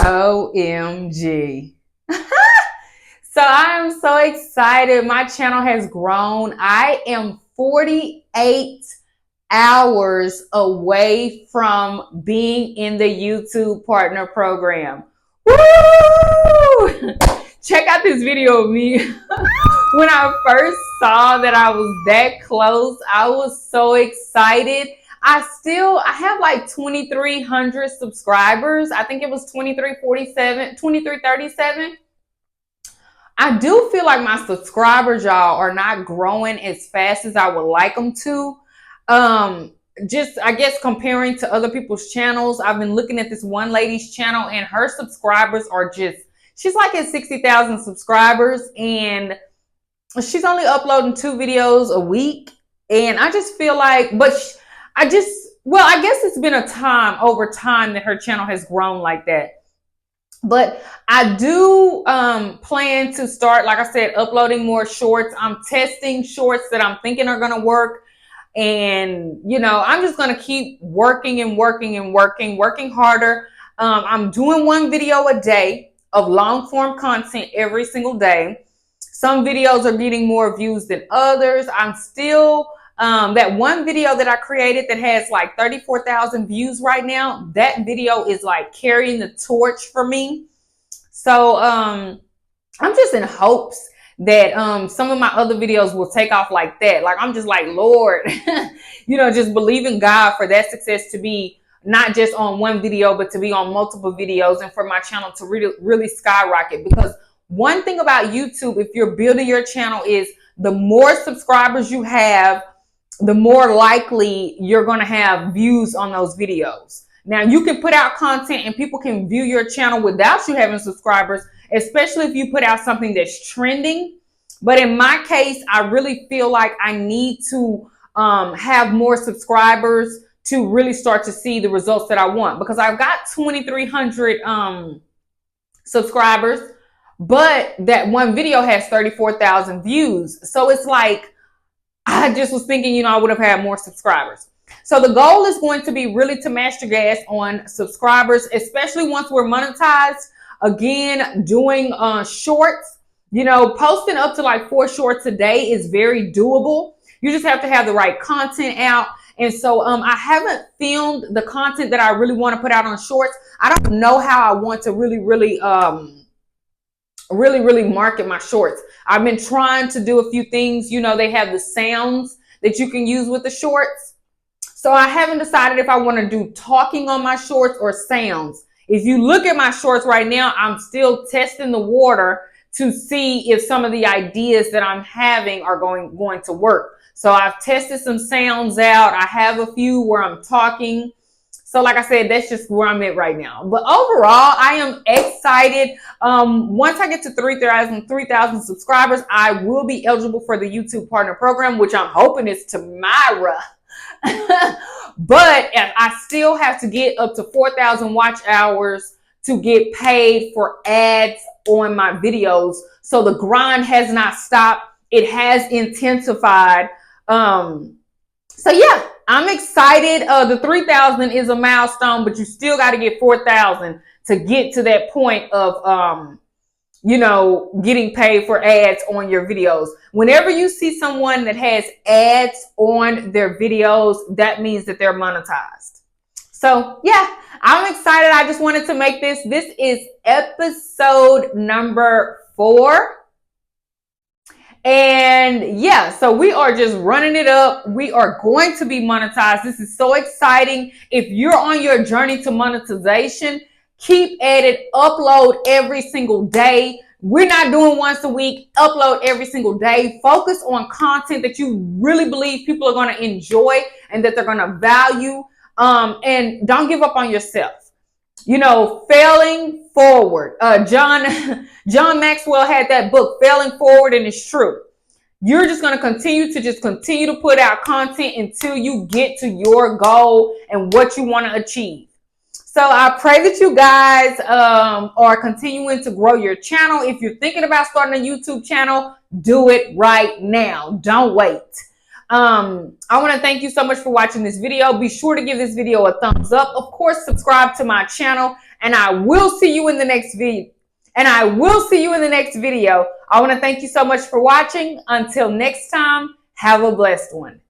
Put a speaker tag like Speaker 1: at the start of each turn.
Speaker 1: OMG. So I'm so excited. My channel has grown. I am 48 hours away from being in the YouTube partner program. Woo! Check out this video of me. When I first saw that I was that close, I was so excited. I have like 2,300 subscribers. I think it was 2,347, 2,337. I do feel like my subscribers, y'all, are not growing as fast as I would like them to. Just, I guess, comparing to other people's channels, I've been looking at this one lady's channel and her subscribers are she's like at 60,000 subscribers and she's only uploading 2 videos a week. And I just feel like, I guess it's been over time that her channel has grown like that. But I do plan to start, like I said, uploading more shorts. I'm testing shorts that I'm thinking are going to work. And, I'm just going to keep working and working harder. I'm doing 1 video a day of long form content every single day. Some videos are getting more views than others. I'm still, that 1 video that I created that has like 34,000 views right now, that video is like carrying the torch for me. So I'm just in hopes that some of my other videos will take off like that. Like, I'm just like, Lord, just believe in God for that success to be not just on 1 video, but to be on multiple videos and for my channel to really, really skyrocket. Because one thing about YouTube, if you're building your channel, is the more subscribers you have, the more likely you're going to have views on those videos. Now, you can put out content and people can view your channel without you having subscribers, especially if you put out something that's trending. But in my case, I really feel like I need to have more subscribers to really start to see the results that I want, because I've got 2,300 subscribers, but that 1 video has 34,000 views. So it's like, I just was thinking, I would have had more subscribers. So the goal is going to be really to master gas on subscribers, especially once we're monetized. Again, doing shorts, posting up to like 4 shorts a day is very doable. You just have to have the right content out. And so I haven't filmed the content that I really want to put out on shorts. I don't know how I want to really market my shorts. I've been trying to do a few things. They have the sounds that you can use with the shorts. So I haven't decided if I want to do talking on my shorts or sounds. If you look at my shorts right now, I'm still testing the water to see if some of the ideas that I'm having are going to work. So I've tested some sounds out. I have a few where I'm talking. So like I said, that's just where I'm at right now. But overall, I am excited. Once I get to 3,000 subscribers, I will be eligible for the YouTube Partner Program, which I'm hoping is tomorrow. But I still have to get up to 4,000 watch hours to get paid for ads on my videos. So the grind has not stopped. It has intensified. So yeah, I'm excited. The 3,000 is a milestone, but you still got to get 4,000 to get to that point of, getting paid for ads on your videos. Whenever you see someone that has ads on their videos, that means that they're monetized. So yeah, I'm excited. I just wanted to make this. This is episode number 4. And yeah, so we are just running it up. We are going to be monetized. This is so exciting. If you're on your journey to monetization, keep at it. Upload every single day. We're not doing once a week. Upload every single day. Focus on content that you really believe people are going to enjoy and that they're going to value. And don't give up on yourself. Failing forward. John Maxwell had that book, Failing Forward, and it's true. You're just going to continue to put out content until you get to your goal and what you want to achieve. So I pray that you guys are continuing to grow your channel. If you're thinking about starting a YouTube channel, do it right now. Don't wait. I want to thank you so much for watching this video. Be sure to give this video a thumbs up. Of course, subscribe to my channel And I will see you in the next video. I want to thank you so much for watching. Until next time, have a blessed one.